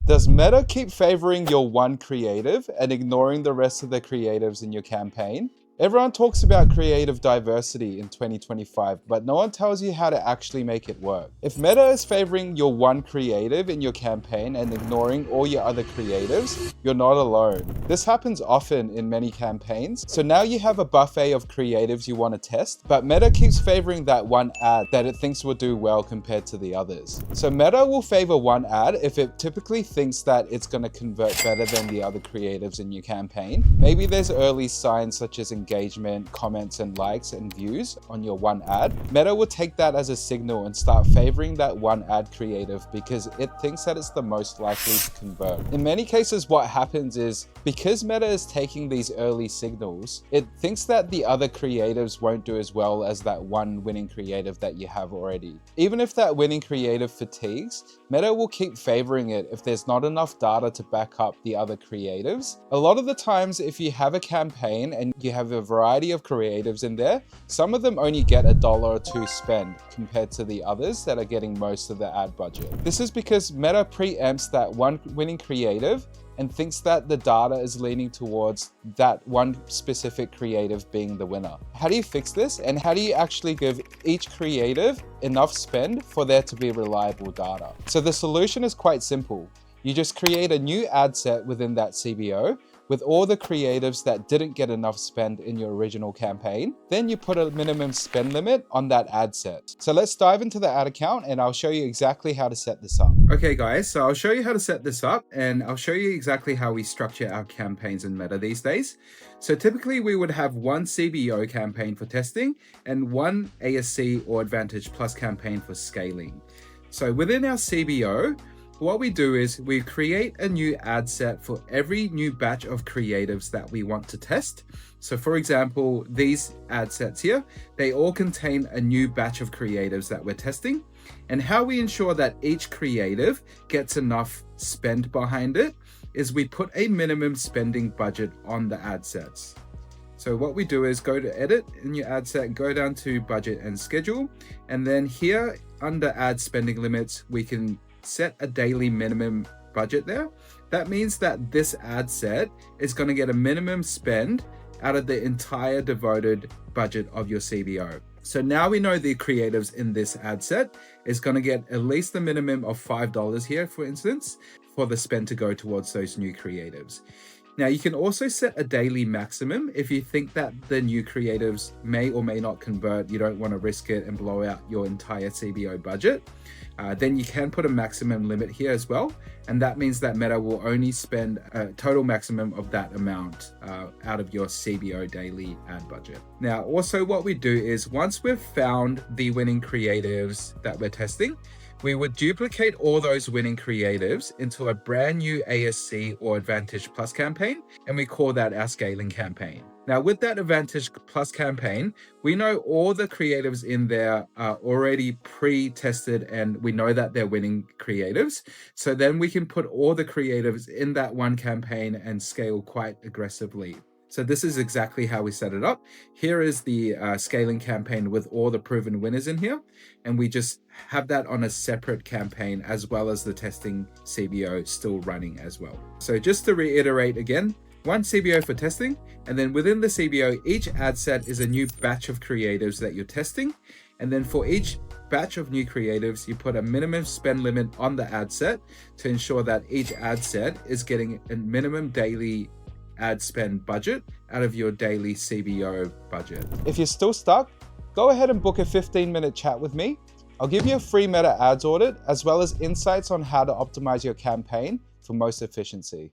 Does Meta keep favoring your one creative and ignoring the rest of the creatives in your campaign? Everyone talks about creative diversity in 2025, but no one tells you how to actually make it work. If Meta is favoring your one creative in your campaign and ignoring all your other creatives, you're not alone. This happens often in many campaigns, so now you have a buffet of creatives you want to test, but Meta keeps favoring that one ad that it thinks will do well compared to the others. So Meta will favor one ad if it typically thinks that it's going to convert better than the other creatives in your campaign. Maybe there's early signs such as engagement, comments, and likes and views on your one ad. Meta will take that as a signal and start favoring that one ad creative because it thinks that it's the most likely to convert. In many cases, what happens is because Meta is taking these early signals, it thinks that the other creatives won't do as well as that one winning creative that you have already. Even if that winning creative fatigues, Meta will keep favoring it if there's not enough data to back up the other creatives. A lot of the times, if you have a campaign and you have a variety of creatives in there, some of them only get $1 or $2 spend compared to the others that are getting most of the ad budget. This is because Meta preempts that one winning creative and thinks that the data is leaning towards that one specific creative being the winner. How do you fix this? And how do you actually give each creative enough spend for there to be reliable data? So the solution is quite simple. You just create a new ad set within that CBO with all the creatives that didn't get enough spend in your original campaign. Then you put a minimum spend limit on that ad set. So let's dive into the ad account and I'll show you exactly how to set this up. Okay guys, so I'll show you how to set this up and I'll show you exactly how we structure our campaigns in Meta these days. So typically we would have one CBO campaign for testing and one ASC or Advantage Plus campaign for scaling. So within our CBO, what we do is we create a new ad set for every new batch of creatives that we want to test. So for example, these ad sets here, they all contain a new batch of creatives that we're testing. And how we ensure that each creative gets enough spend behind it is we put a minimum spending budget on the ad sets. So what we do is go to edit in your ad set, go down to budget and schedule. And then here under ad spending limits, we can set a daily minimum budget there. That means that this ad set is going to get a minimum spend out of the entire devoted budget of your CBO. So now we know the creatives in this ad set is going to get at least a minimum of $5 here, for instance, for the spend to go towards those new creatives. Now you can also set a daily maximum if you think that the new creatives may or may not convert. You don't want to risk it and blow out your entire CBO budget. Then you can put a maximum limit here as well. And that means that Meta will only spend a total maximum of that amount out of your CBO daily ad budget. Now, also what we do is once we've found the winning creatives that we're testing, we would duplicate all those winning creatives into a brand new ASC or Advantage Plus campaign, and we call that our scaling campaign. Now, with that Advantage Plus campaign, we know all the creatives in there are already pre-tested and we know that they're winning creatives. So then we can put all the creatives in that one campaign and scale quite aggressively. So this is exactly how we set it up. Here is the scaling campaign with all the proven winners in here. And we just have that on a separate campaign as well as the testing CBO still running as well. So just to reiterate again, one CBO for testing, and then within the CBO, each ad set is a new batch of creatives that you're testing. And then for each batch of new creatives, you put a minimum spend limit on the ad set to ensure that each ad set is getting a minimum daily ad spend budget out of your daily CBO budget. If you're still stuck, go ahead and book a 15-minute chat with me. I'll give you a free Meta ads audit as well as insights on how to optimize your campaign for most efficiency.